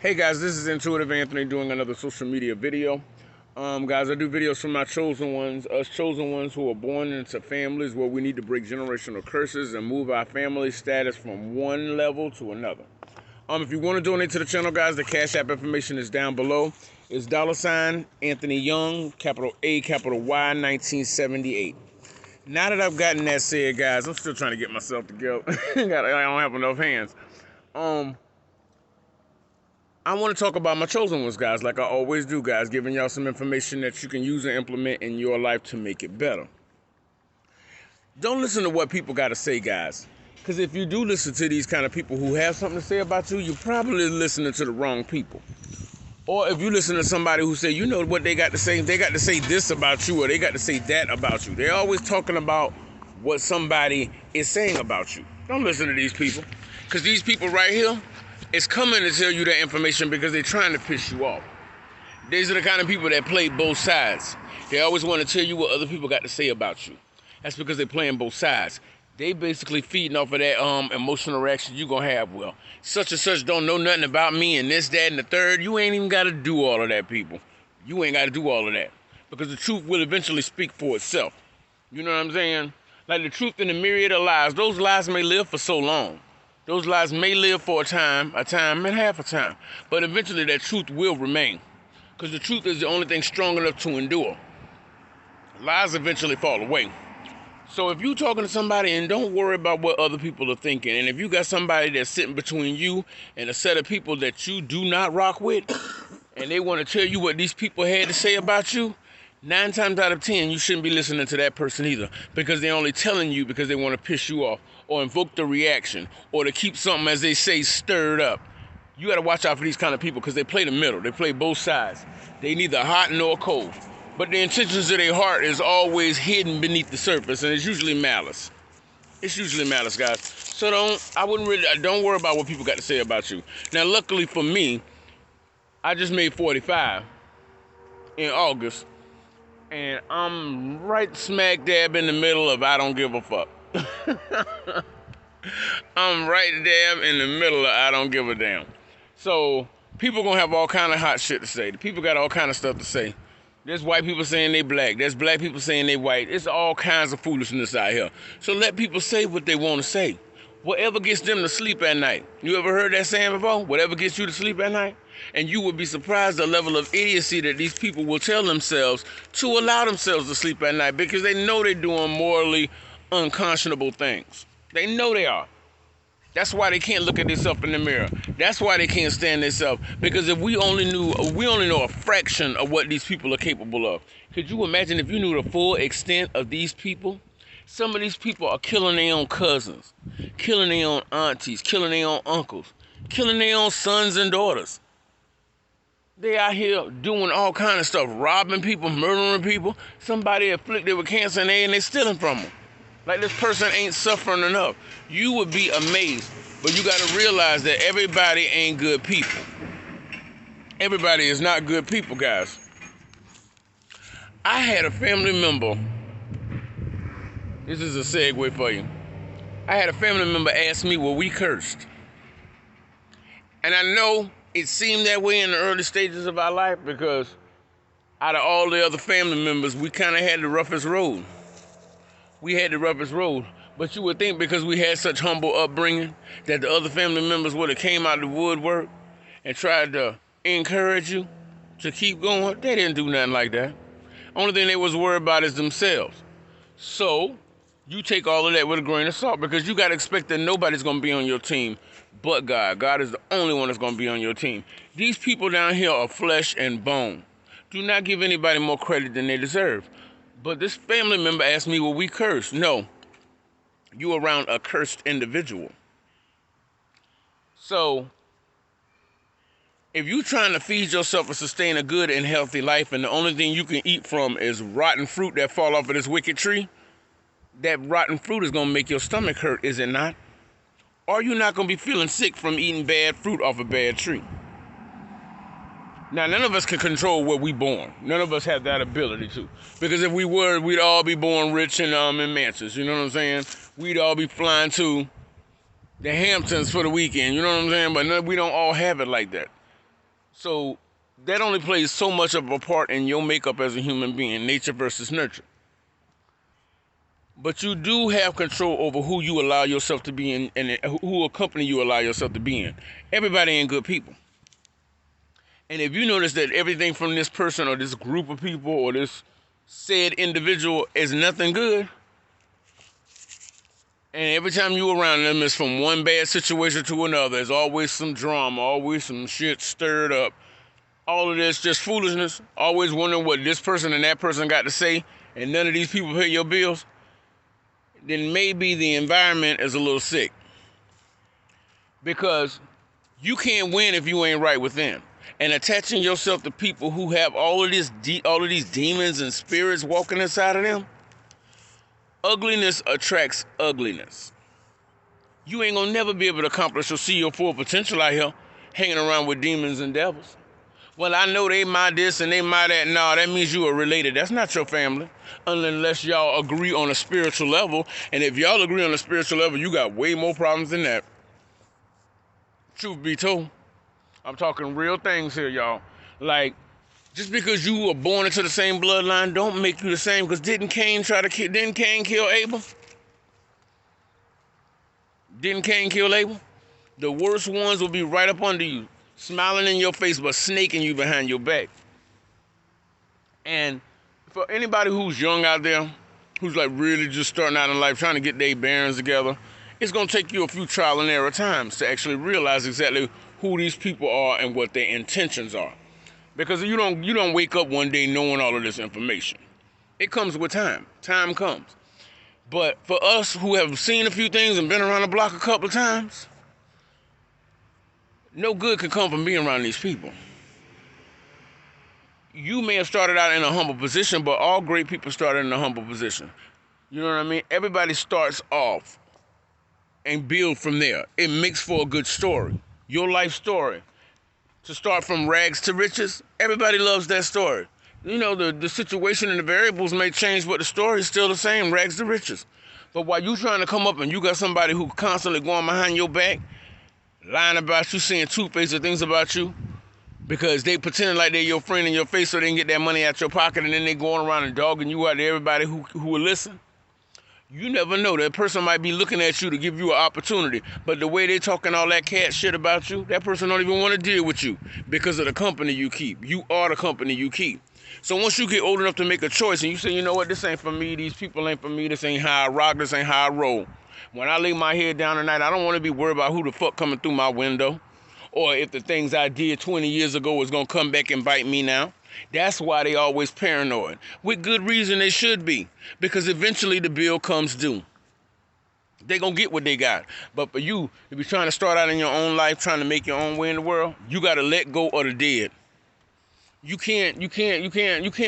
Hey guys, this is Intuitive Anthony doing another social media video. Guys, I do videos for my chosen ones, us chosen ones who are born into families where we need to break generational curses and move our family status from one level to another. If you want to donate to the channel, guys, the Cash App information is down below. It's $ Anthony Young, capital A, capital Y, 1978. Now that I've gotten that said, guys, I'm still trying to get myself together. I don't have enough hands. I want to talk about my chosen ones, guys, like I always do, guys, giving y'all some information that you can use and implement in your life to make it better. Don't listen to what people got to say, guys, because if you do listen to these kind of people who have something to say about you, you're probably listening to the wrong people. Or if you listen to somebody who say, you know what they got to say this about you, or they got to say that about you. They're always talking about what somebody is saying about you. Don't listen to these people, because these people right here, it's coming to tell you that information because they're trying to piss you off. These are the kind of people that play both sides. They always want to tell you what other people got to say about you. That's because they're playing both sides. They basically feeding off of that emotional reaction you're going to have. Well, such and such don't know nothing about me and this, that, and the third. You ain't even got to do all of that, people. You ain't got to do all of that. Because the truth will eventually speak for itself. You know what I'm saying? Like the truth in the myriad of lies. Those lies may live for so long. Those lies may live for a time and half a time. But eventually that truth will remain. Because the truth is the only thing strong enough to endure. Lies eventually fall away. So if you're talking to somebody, and don't worry about what other people are thinking. And if you got somebody that's sitting between you and a set of people that you do not rock with, and they want to tell you what these people had to say about you, 9 times out of 10, you shouldn't be listening to that person either, because they're only telling you because they want to piss you off or invoke the reaction or to keep something, as they say, stirred up. You got to watch out for these kind of people because they play the middle. They play both sides. They neither hot nor cold. But the intentions of their heart is always hidden beneath the surface, and it's usually malice. It's usually malice, guys. So don't worry about what people got to say about you. Now, luckily for me, I just made 45 in August. And I'm right smack dab in the middle of I don't give a fuck. I'm right dab in the middle of I don't give a damn. So people gonna have all kind of hot shit to say. The people got all kind of stuff to say. There's white people saying they black. There's black people saying they white. It's all kinds of foolishness out here. So let people say what they want to say. Whatever gets them to sleep at night. You ever heard that saying before? Whatever gets you to sleep at night? And you would be surprised the level of idiocy that these people will tell themselves to allow themselves to sleep at night, because they know they're doing morally unconscionable things. They know they are. That's why they can't look at themselves in the mirror. That's why they can't stand themselves. Because if we only know a fraction of what these people are capable of. Could you imagine if you knew the full extent of these people? Some of these people are killing their own cousins, killing their own aunties, killing their own uncles, killing their own sons and daughters. They out here doing all kind of stuff, robbing people, murdering people. Somebody afflicted with cancer and they stealing from them. Like this person ain't suffering enough. You would be amazed, but you got to realize that everybody ain't good people. Everybody is not good people, guys. I had a family member. This is a segue for you. I had a family member ask me, were we cursed? And I know it seemed that way in the early stages of our life, because out of all the other family members, we kind of had the roughest road. We had the roughest road. But you would think because we had such humble upbringing that the other family members would have came out of the woodwork and tried to encourage you to keep going. They didn't do nothing like that. Only thing they was worried about is themselves. So you take all of that with a grain of salt, because you got to expect that nobody's going to be on your team but God. God is the only one that's going to be on your team. These people down here are flesh and bone. Do not give anybody more credit than they deserve. But this family member asked me, were we cursed? No. You around a cursed individual. So if you're trying to feed yourself and sustain a good and healthy life, and the only thing you can eat from is rotten fruit that fall off of this wicked tree, that rotten fruit is going to make your stomach hurt, is it not? Or you're not going to be feeling sick from eating bad fruit off a bad tree. Now, none of us can control where we born. None of us have that ability to. Because if we were, we'd all be born rich and in mansions. You know what I'm saying? We'd all be flying to the Hamptons for the weekend. You know what I'm saying? But no, we don't all have it like that. So that only plays so much of a part in your makeup as a human being, nature versus nurture. But you do have control over who you allow yourself to be in and who company you allow yourself to be in. Everybody ain't good people. And if you notice that everything from this person or this group of people or this said individual is nothing good, and every time you around them is from one bad situation to another, there's always some drama, always some shit stirred up, all of this just foolishness, always wondering what this person and that person got to say, and none of these people pay your bills, then maybe the environment is a little sick. Because you can't win if you ain't right within. And attaching yourself to people who have all of these demons and spirits walking inside of them, ugliness attracts ugliness. You ain't gonna never be able to accomplish or see your full potential out here hanging around with demons and devils. Well, I know they my this and they my that. No, that means you are related. That's not your family. Unless y'all agree on a spiritual level. And if y'all agree on a spiritual level, you got way more problems than that. Truth be told. I'm talking real things here, y'all. Like, just because you were born into the same bloodline don't make you the same. Because didn't Cain kill Abel? Didn't Cain kill Abel? The worst ones will be right up under you, smiling in your face, but snaking you behind your back. And for anybody who's young out there, who's like really just starting out in life, trying to get their bearings together, it's going to take you a few trial and error times to actually realize exactly who these people are and what their intentions are. Because you don't wake up one day knowing all of this information. It comes with time. Time comes. But for us who have seen a few things and been around the block a couple of times, no good can come from being around these people. You may have started out in a humble position, but all great people started in a humble position. You know what I mean? Everybody starts off and build from there. It makes for a good story. Your life story. To start from rags to riches, everybody loves that story. You know, the situation and the variables may change, but the story is still the same, rags to riches. But while you trying to come up and you got somebody who constantly going behind your back, lying about you, saying two-faced things about you, because they pretending like they're your friend in your face so they can get that money out your pocket, and then they going around and dogging you out to everybody who will listen. You never know. That person might be looking at you to give you an opportunity, but the way they talking all that cat shit about you, that person don't even want to deal with you because of the company you keep. You are the company you keep. So once you get old enough to make a choice and you say, you know what, this ain't for me, these people ain't for me, this ain't how I rock, this ain't how I roll. When I lay my head down at night, I don't want to be worried about who the fuck coming through my window, or if the things I did 20 years ago is going to come back and bite me now. That's why they always paranoid. With good reason they should be. Because eventually the bill comes due. They gonna get what they got. But for you, if you're trying to start out in your own life, trying to make your own way in the world, you gotta let go of the dead. You can't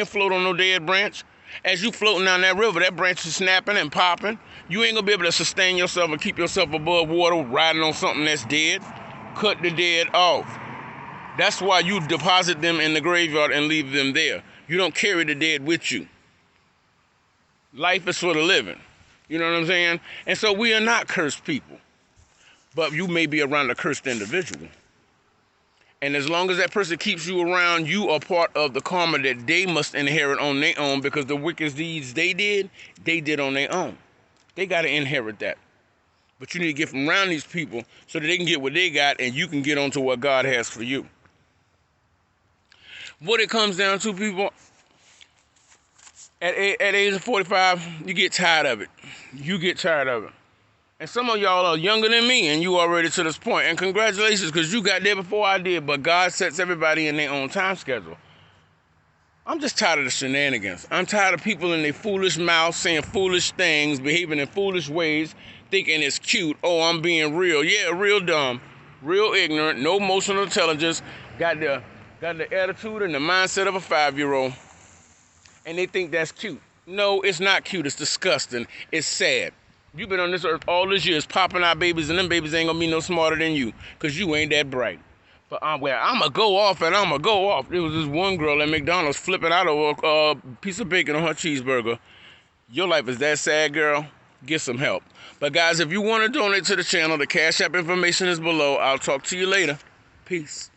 float on no dead branch. As you floating down that river, that branch is snapping and popping. You ain't gonna be able to sustain yourself and keep yourself above water riding on something that's dead. Cut the dead off. That's why you deposit them in the graveyard and leave them there. You don't carry the dead with you. Life is for the living. You know what I'm saying? And so we are not cursed people. But you may be around a cursed individual. And as long as that person keeps you around, you are part of the karma that they must inherit on their own, because the wicked deeds they did on their own. They got to inherit that. But you need to get from around these people so that they can get what they got and you can get on to what God has for you. What it comes down to, people, at age of 45, you get tired of it. You get tired of it. And some of y'all are younger than me, and you already to this point. And congratulations, because you got there before I did. But God sets everybody in their own time schedule. I'm just tired of the shenanigans. I'm tired of people in their foolish mouths saying foolish things, behaving in foolish ways, thinking it's cute. Oh, I'm being real. Yeah, real dumb, real ignorant, no emotional intelligence, got the attitude and the mindset of a 5-year-old, and they think that's cute. No, it's not cute. It's disgusting. It's sad. You've been on this earth all these years popping out babies, and them babies ain't gonna be no smarter than you, because you ain't that bright. But I'm gonna go off, and I'm gonna go off. There was this one girl at McDonald's flipping out over a piece of bacon on her cheeseburger. Your life is that sad, girl. Get some help. But guys, if you want to donate to the channel, the Cash App information is below. I'll talk to you later. Peace.